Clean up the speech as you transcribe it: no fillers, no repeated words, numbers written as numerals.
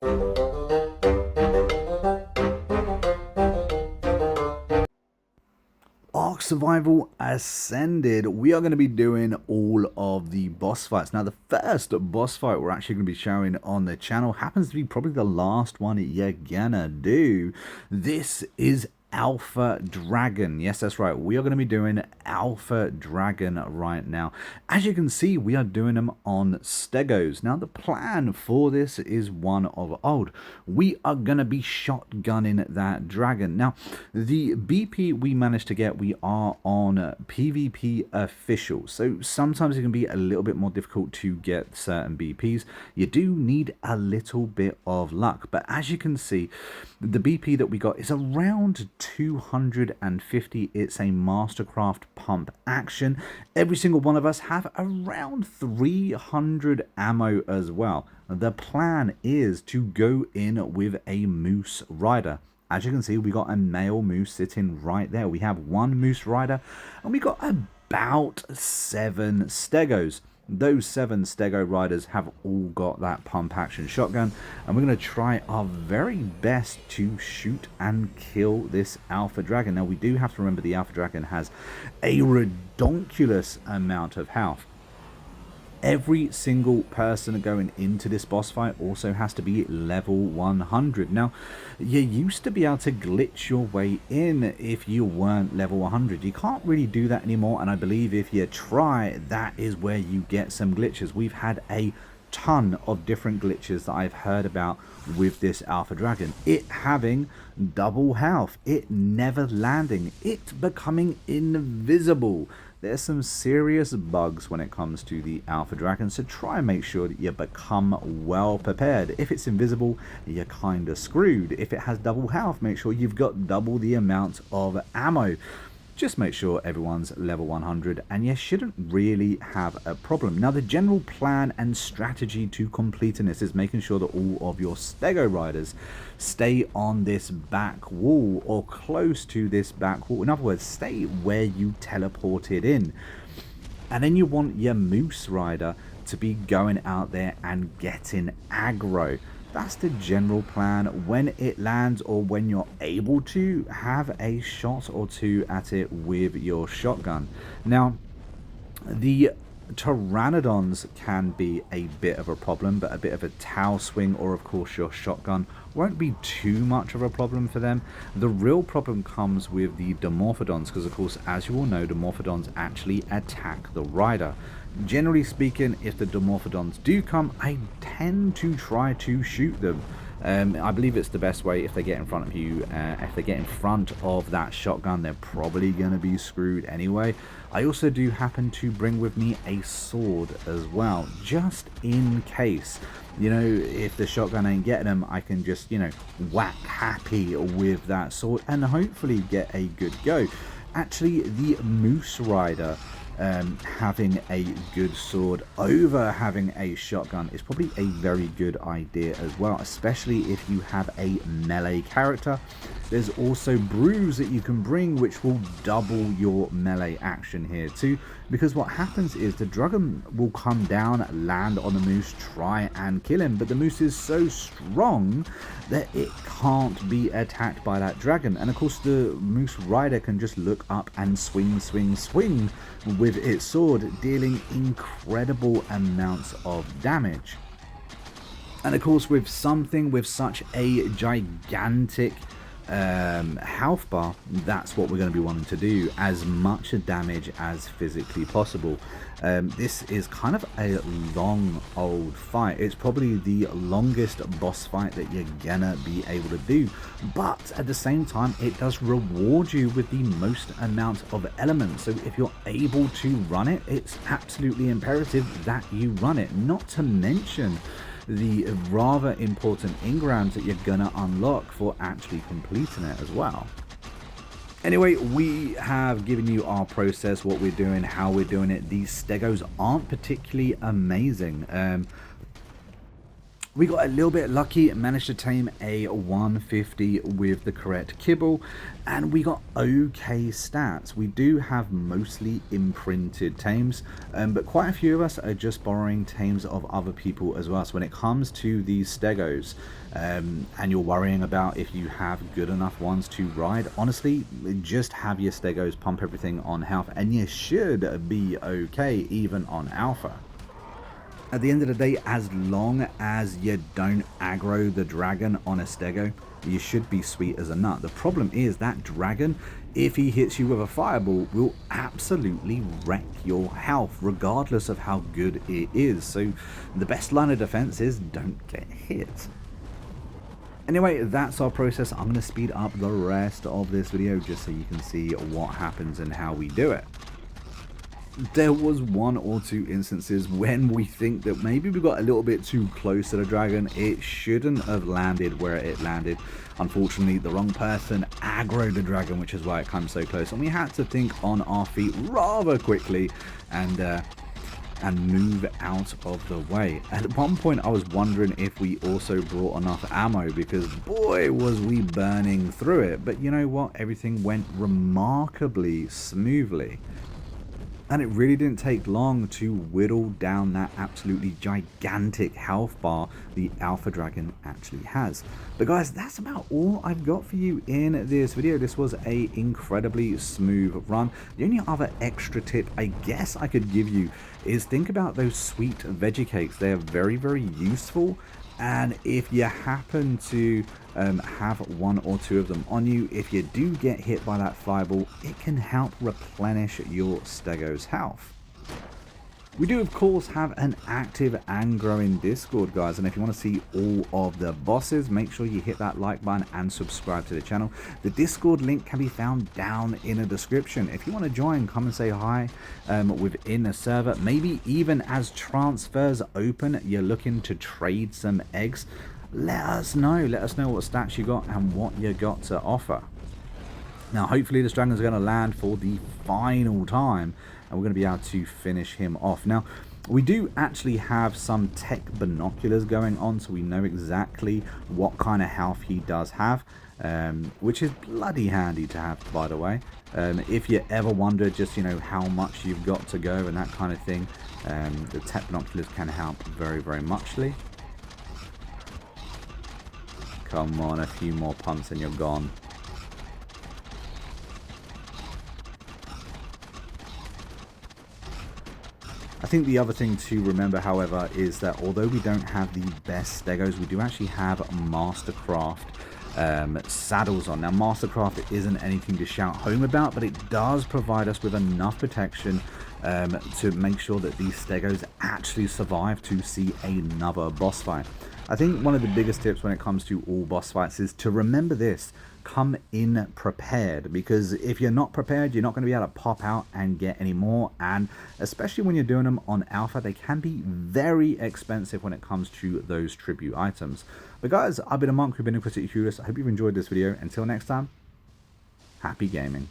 Ark Survival Ascended, we are going to be doing all of the boss fights. Now, the first boss fight we're actually going to be showing on the channel happens to be probably the last one you're gonna do. This is Alpha Dragon. Yes, that's right. We are going to be doing Alpha Dragon right now. As you can see, we are doing them on Stegos. Now, the plan for this is one of old. We are going to be shotgunning that dragon. Now, the BP we managed to get, we are on PvP official. So sometimes it can be a little bit more difficult to get certain BPs. You do need a little bit of luck. But as you can see, the BP that we got is around 250. It's a Mastercraft pump action. Every single one of us have around 300 ammo as well. The plan is to go in with a Moose Rider. As you can see, we got a male moose sitting right there. We have one Moose Rider and we got about 7 Stegos. Those 7 Stego Riders have all got that pump action shotgun, and we're going to try our very best to shoot and kill this Alpha Dragon. Now, we do have to remember the Alpha Dragon has a redonkulous amount of health. Every single person going into this boss fight also has to be level 100. Now, you used to be able to glitch your way in if you weren't level 100. You can't really do that anymore, and I believe if you try, that is where you get some glitches. We've had a ton of different glitches that I've heard about with this Alpha Dragon. It having double health, it never landing, it becoming invisible. There's some serious bugs when it comes to the Alpha Dragon, so try and make sure that you become well prepared. If it's invisible, you're kind of screwed. If it has double health, make sure you've got double the amount of ammo. Just make sure everyone's level 100 and you shouldn't really have a problem. Now, the general plan and strategy to completing this is making sure that all of your Stego Riders stay on this back wall or close to this back wall. In other words, stay where you teleported in. And then you want your Moose Rider to be going out there and getting aggro. That's the general plan. When it lands or when you're able to, have a shot or two at it with your shotgun. Now, the Pteranodons can be a bit of a problem, but a bit of a towel swing or of course your shotgun won't be too much of a problem for them. The real problem comes with the Dimorphodons, because of course, as you all know, Dimorphodons actually attack the rider. Generally speaking, if the Dimorphodons do come, I tend to try to shoot them. I believe it's the best way. If they get in front of you, if they get in front of that shotgun, they're probably going to be screwed anyway. I also do happen to bring with me a sword as well, just in case. You know, if the shotgun ain't getting them, I can just, you know, whack happy with that sword and hopefully get a good go. Actually, the Moose Rider having a good sword over having a shotgun is probably a very good idea as well, especially if you have a melee character. There's also brews that you can bring which will double your melee action here too, because what happens is the dragon will come down, land on the moose, try and kill him, but the moose is so strong that it can't be attacked by that dragon. And of course the Moose Rider can just look up and swing with its sword, dealing incredible amounts of damage. And of course, with something with such a gigantic health bar, that's what we're going to be wanting to do, as much damage as physically possible. This is kind of a long old fight. It's probably the longest boss fight that you're gonna be able to do, but at the same time it does reward you with the most amount of elements. So if you're able to run it, it's absolutely imperative that you run it, not to mention the rather important engrams that you're gonna unlock for actually completing it as well. Anyway, we have given you our process, what we're doing, how we're doing it. These Stegos aren't particularly amazing. We got a little bit lucky, managed to tame a 150 with the correct kibble, and we got okay stats. We do have mostly imprinted tames, but quite a few of us are just borrowing tames of other people as well. So when it comes to these stegos, and you're worrying about if you have good enough ones to ride, honestly, just have your stegos pump everything on health, and you should be okay even on alpha. At the end of the day, as long as you don't aggro the dragon on a stego, you should be sweet as a nut. The problem is that dragon, if he hits you with a fireball, will absolutely wreck your health, regardless of how good it is. So the best line of defense is don't get hit. Anyway, that's our process. I'm going to speed up the rest of this video just so you can see what happens and how we do it. There was one or two instances when we think that maybe we got a little bit too close to the dragon. It shouldn't have landed where it landed. Unfortunately, the wrong person aggroed the dragon, which is why it comes so close. And we had to think on our feet rather quickly and move out of the way. At one point, I was wondering if we also brought enough ammo, because boy, was we burning through it. But you know what? Everything went remarkably smoothly. And it really didn't take long to whittle down that absolutely gigantic health bar the Alpha Dragon actually has. But guys, that's about all I've got for you in this video. This was a incredibly smooth run. The only other extra tip I guess I could give you is think about those sweet veggie cakes. They are very, very useful. And if you happen to have one or two of them on you, if you do get hit by that fireball, it can help replenish your stego's health. We do, of course, have an active and growing Discord, guys, and if you want to see all of the bosses, make sure you hit that like button and subscribe to the channel. The Discord link can be found down in the description. If you want to join, come and say hi within the server. Maybe even as transfers open, you're looking to trade some eggs. Let us know. Let us know what stats you got and what you got to offer. Now, hopefully this dragon's going to land for the final time, and we're going to be able to finish him off. Now, we do actually have some tech binoculars going on, so we know exactly what kind of health he does have, which is bloody handy to have, by the way. If you ever wonder just, you know, how much you've got to go and that kind of thing, the tech binoculars can help very, very muchly. Come on, a few more pumps and you're gone. I think the other thing to remember, however, is that although we don't have the best stegos, we do actually have Mastercraft saddles on. Now, Mastercraft isn't anything to shout home about, but it does provide us with enough protection to make sure that these stegos actually survive to see another boss fight. I think one of the biggest tips when it comes to all boss fights is to remember this: come in prepared, because if you're not prepared, you're not going to be able to pop out and get any more. And especially when you're doing them on alpha, they can be very expensive when it comes to those tribute items. But guys, I've been a monk who's been inquisitive curious. I hope you've enjoyed this video. Until next time, happy gaming.